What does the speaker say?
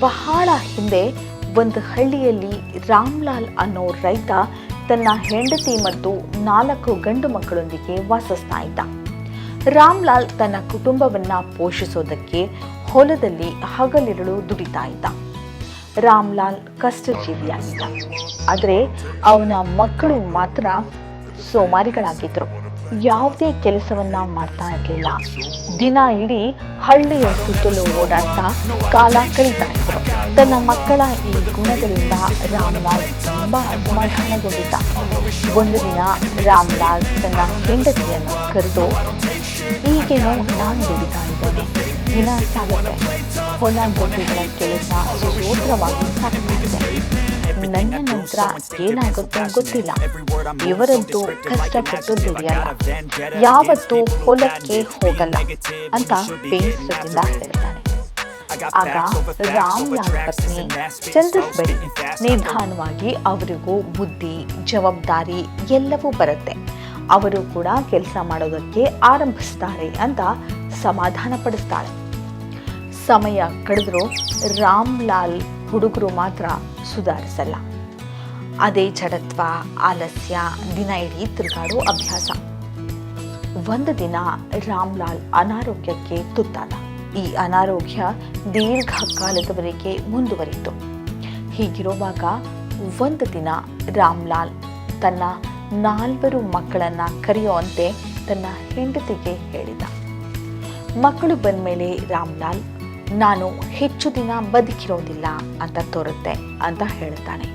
ಬಹಳ ಹಿಂದೆ ಒಂದು ಹಳ್ಳಿಯಲ್ಲಿ ರಾಮ್ಲಾಲ್ ಅನ್ನೋ ರೈತ ತನ್ನ ಹೆಂಡತಿ ಮತ್ತು 4 ಗಂಡು ಮಕ್ಕಳೊಂದಿಗೆ ವಾಸಿಸ್ತಾ ಇದ್ದ. ರಾಮ್ಲಾಲ್ ತನ್ನ ಕುಟುಂಬವನ್ನ ಪೋಷಿಸೋದಕ್ಕೆ ಹೊಲದಲ್ಲಿ ಹಗಲಿರುಳು ದುಡಿತಾ ಇದ್ದ. ರಾಮ್ಲಾಲ್ ಕಷ್ಟಜೀವಿಯಾಗಿದ್ದ. ಆದರೆ ಅವನ ಮಕ್ಕಳು ಮಾತ್ರ ಸೋಮಾರಿಗಳಾಗಿದ್ರು. ಯಾವುದೇ ಕೆಲಸವನ್ನ ಮಾಡ್ತಾ ಇರಲಿಲ್ಲ. ದಿನ ಇಡೀ ಹಳ್ಳಿಯ ಸುತ್ತಲೂ ಓಡಾಡ್ತಾ ಕಾಲ ಕಳೀತಾ ಇದ್ರು. ತನ್ನ ಮಕ್ಕಳ ಈ ಗುಣಗಳಿಂದ ರಾಮ್ಲಾಲ್ ತುಂಬಾ ಅಸಮಾಧಾನಗೊಂಡಿದ್ದ. ಒಂದು ದಿನ ರಾಮ್ಲಾಲ್ ತನ್ನ ಹೆಂಡತಿಯನ್ನು ಕರೆದು, ಈಗೇನೋ ನಾನು ದುಡಿತಾ ಇದ್ದೇನೆ, ದಿನ ಸಾಗುತ್ತೆ, ಹೊಲ ಗದ್ದೆಗಳ ಕೆಲಸ ಸುಸೂತ್ರವಾಗಿ ಸಾಗ್ತಾ ಇದೆ. ನನ್ನ ನಂತರ ಏನಾಗುತ್ತೋ ಗೊತ್ತಿಲ್ಲ. ಇವರಂತೂ ಕಷ್ಟಪಟ್ಟು ದುಡಿಯಲ್ಲ, ಯಾವತ್ತೂ ಹೊಲಕ್ಕೆ ಹೋಗಲ್ಲ ಅಂತ ಬೇಸರದಿಂದ ಹೇಳ್ತಾನೆ. ಆಗ ರಾಮ್ಲಾಲ್ ಪತ್ನಿ ಚಂದಿಸ್ಬೇಡಿ, ನಿಧಾನವಾಗಿ ಅವರಿಗೂ ಬುದ್ಧಿ ಜವಾಬ್ದಾರಿ ಎಲ್ಲವೂ ಬರುತ್ತೆ, ಅವರು ಕೂಡ ಕೆಲಸ ಮಾಡೋದಕ್ಕೆ ಆರಂಭಿಸ್ತಾರೆ ಅಂತ ಸಮಾಧಾನ ಪಡಿಸ್ತಾಳೆ. ಸಮಯ ಕಳೆದರೂ ರಾಮ್ಲಾಲ್ ಹುಡುಗರು ಮಾತ್ರ ಸುಧಾರಿಸಲ್ಲ. ಅದೇ ಜಡತ್ವ, ಆಲಸ್ಯ, ದಿನ ಇಡೀ ತಿರುಗಾಡೋ ಅಭ್ಯಾಸ. ಒಂದು ದಿನ ರಾಮ್ಲಾಲ್ ಅನಾರೋಗ್ಯಕ್ಕೆ ತುತ್ತಾದ. ಈ ಅನಾರೋಗ್ಯ ದೀರ್ಘಕಾಲದವರೆಗೆ ಮುಂದುವರಿಯಿತು. ಹೀಗಿರುವಾಗ ಒಂದು ದಿನ ರಾಮ್ಲಾಲ್ ತನ್ನ 4 ಮಕ್ಕಳನ್ನ ಕರೆಯುವಂತೆ ತನ್ನ ಹೆಂಡತಿಗೆ ಹೇಳಿದ. ಮಕ್ಕಳು ಬಂದ ಮೇಲೆ ರಾಮ್ಲಾಲ್, ನಾನು ಹೆಚ್ಚು ದಿನ ಬದುಕಿರೋದಿಲ್ಲ ಅಂತ ತೋರುತ್ತೆ ಅಂತ ಹೇಳ್ತಾನೆ.